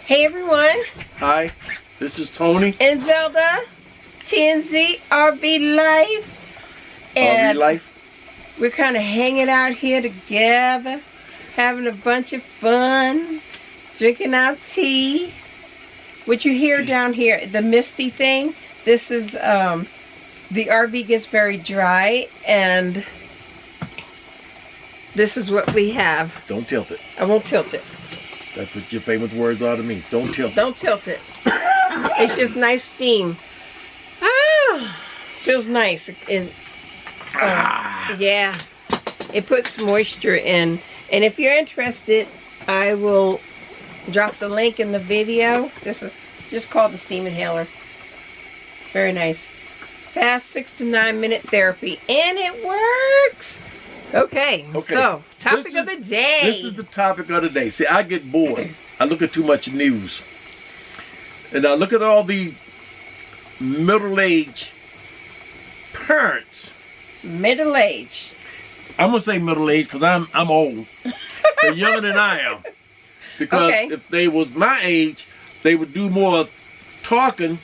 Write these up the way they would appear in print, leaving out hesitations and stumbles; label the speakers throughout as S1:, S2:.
S1: Hey everyone.
S2: Hi, this is Tony.
S1: And Zelda. TandZRVLife. And
S2: RVing.
S1: we're kind of hanging out here together, having a bunch of fun, drinking our tea. What you hear down here, the misty thing, this is, the RV gets very dry, and this is what we have.
S2: Don't tilt it.
S1: I won't tilt it.
S2: That's what your famous words are to me. Don't tilt it.
S1: Don't tilt it. It's just nice steam. Ah, feels nice. Yeah, it puts moisture in. And if you're interested, I will drop the link in the video. This is just called the steam inhaler. Very nice. Fast 6 to 9 minute therapy, and it works. Okay, so topic of the day.
S2: This is the topic of the day. See, I get bored. I look at too much news. And I look at all these middle-aged parents.
S1: Middle-aged.
S2: I'm going to say middle-aged because I'm old. They're younger than I am. Because if they was my age, they would do more talking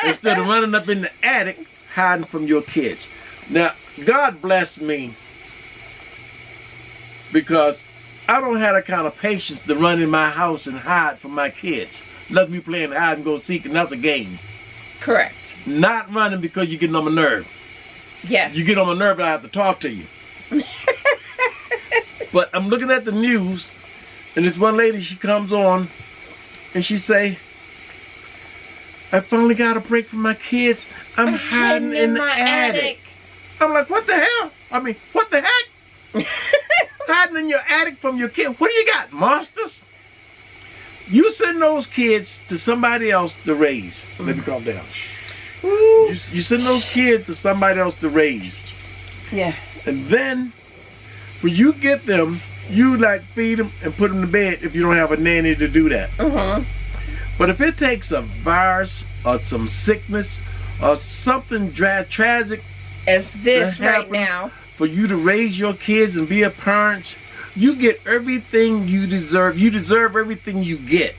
S2: instead of running up in the attic hiding from your kids. Now, God bless me because I don't have that kind of patience to run in my house and hide from my kids. Let me playing hide and go seek, and that's a game.
S1: Correct.
S2: Not running because you're getting on my nerve.
S1: Yes.
S2: You get on my nerve, I have to talk to you. But I'm looking at the news, and this one lady, she comes on, and she say, I finally got a break from my kids. I'm hiding in the attic. I'm like, what the hell? I mean, what the heck? Hiding in your attic from your kid. What do you got, monsters? You send those kids to somebody else to raise. Let me calm down. You send those kids to somebody else to raise.
S1: Yeah.
S2: And then, when you get them, you like feed them and put them to bed if you don't have a nanny to do that. But if it takes a virus or some sickness or something tragic
S1: as this right now
S2: for you to raise your kids and be a parent, you get everything you deserve. You deserve everything you get.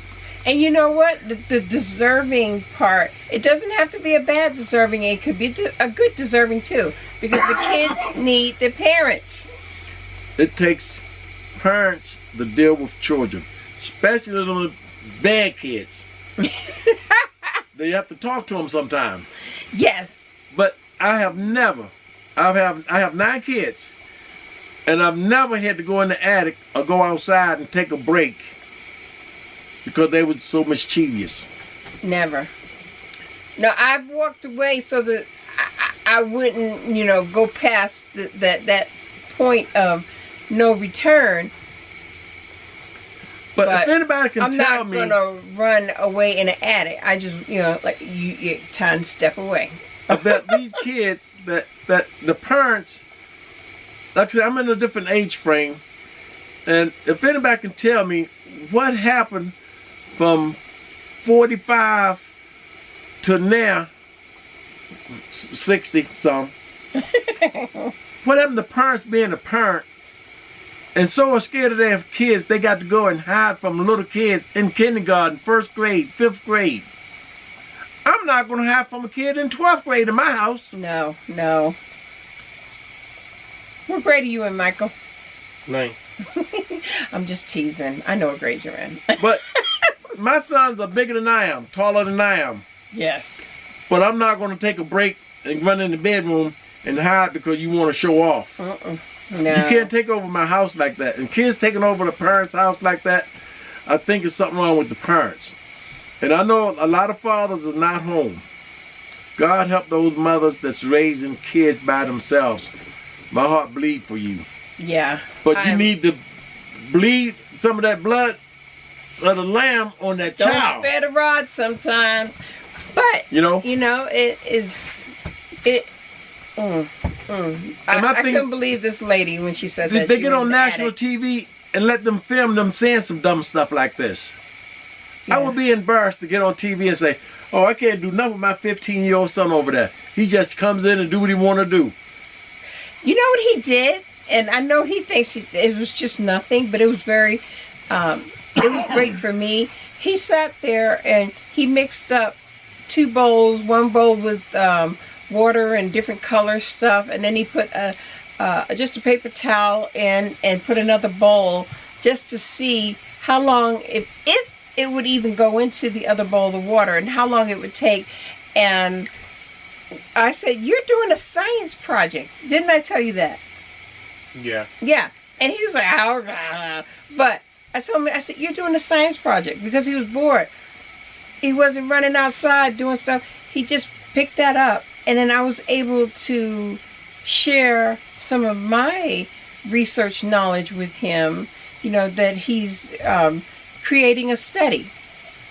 S1: And you know what? The deserving part, it doesn't have to be a bad deserving. It could be a good deserving too. Because the kids need their parents.
S2: It takes parents to deal with children. Especially the bad kids. They have to talk to them sometime.
S1: Yes.
S2: But I have 9 kids. And I've never had to go in the attic or go outside and take a break because they were so mischievous.
S1: Never. No, I've walked away so that I wouldn't, go past that point of no return.
S2: But if anybody can tell me,
S1: I'm not gonna run away in an attic. I just, like you time to step away.
S2: That these kids, that the parents. Like I said, I'm in a different age frame, and if anybody can tell me what happened from 45 to now, 60 some, what happened to parents being a parent and so scared of their kids they got to go and hide from little kids in kindergarten, 1st grade, 5th grade. I'm not going to hide from a kid in 12th grade in my house.
S1: No. What grade are you in, Michael?
S2: 9.
S1: I'm just teasing. I know what grade you're in.
S2: But my sons are bigger than I am, taller than I am.
S1: Yes.
S2: But I'm not going to take a break and run in the bedroom and hide because you want to show off.
S1: No.
S2: You can't take over my house like that. And kids taking over the parents' house like that, I think there's something wrong with the parents. And I know a lot of fathers are not home. God help those mothers that's raising kids by themselves. My heart bleed for you.
S1: Yeah.
S2: But you need to bleed some of that blood of the lamb on that child.
S1: Don't spare the rod sometimes. But, it is... I couldn't believe this lady when she said that.
S2: They get on national TV and let them film them saying some dumb stuff like this. Yeah. I would be embarrassed to get on TV and say, oh, I can't do nothing with my 15-year-old son over there. He just comes in and do what he want to do.
S1: You know what he did? And I know he thinks it was just nothing, but it was very it was great for me. He sat there and he mixed up 2 bowls, 1 bowl with water and different color stuff, and then he put just a paper towel in and put another bowl just to see how long, if it would even go into the other bowl of water and how long it would take. And I said, "You're doing a science project. Didn't I tell you that?"
S2: Yeah.
S1: Yeah. And he was like, "Oh." But I told him, I said, "You're doing a science project," because he was bored. He wasn't running outside doing stuff. He just picked that up. And then I was able to share some of my research knowledge with him, you know, that he's creating a study.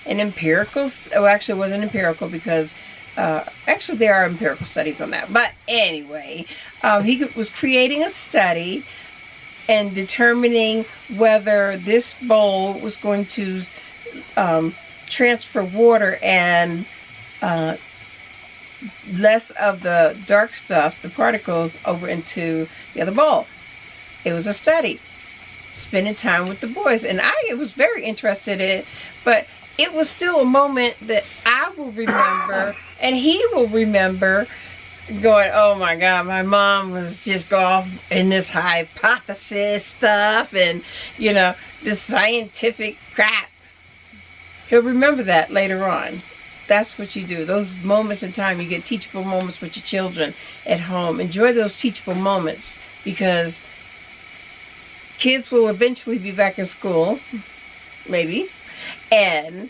S1: An empirical, oh, actually it wasn't empirical because, actually there are empirical studies on that. But anyway, he was creating a study and determining whether this bowl was going to transfer water and less of the dark stuff, the particles, over into the other bowl. It was a study. Spending time with the boys. And I was very interested in it, but it was still a moment that I will remember and he will remember going, "Oh my God, my mom was just going off in this hypothesis stuff and, you know, this scientific crap." He'll remember that later on. That's what you do. Those moments in time, you get teachable moments with your children at home. Enjoy those teachable moments, because kids will eventually be back in school, maybe, and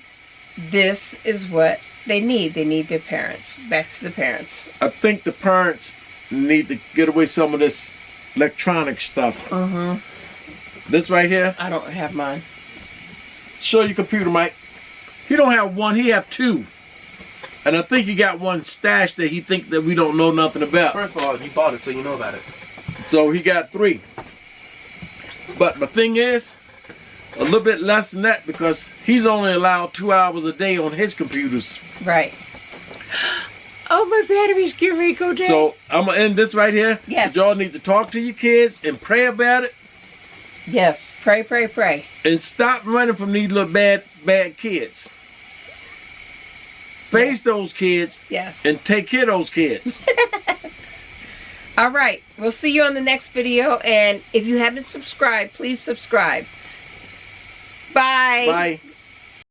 S1: this is what they need. They need their parents. Back to the parents.
S2: I think the parents need to get away some of this electronic stuff.
S1: Mm-hmm.
S2: This right here.
S1: I don't have mine.
S2: Show your computer, Mike. He don't have one. He have 2. And I think he got one stashed that he think that we don't know nothing about.
S3: First of all, he bought it, so you know about it.
S2: So he got 3. But the thing is, a little bit less than that, because he's only allowed 2 hours a day on his computers.
S1: Right. Oh, my battery's getting ready to go down.
S2: So I'm going to end this right here.
S1: Yes.
S2: Y'all need to talk to your kids and pray about it.
S1: Yes. Pray, pray, pray.
S2: And stop running from these little bad kids. Face those kids.
S1: Yes.
S2: And take care of those kids.
S1: All right. We'll see you on the next video. And if you haven't subscribed, please subscribe. Bye.
S2: Bye.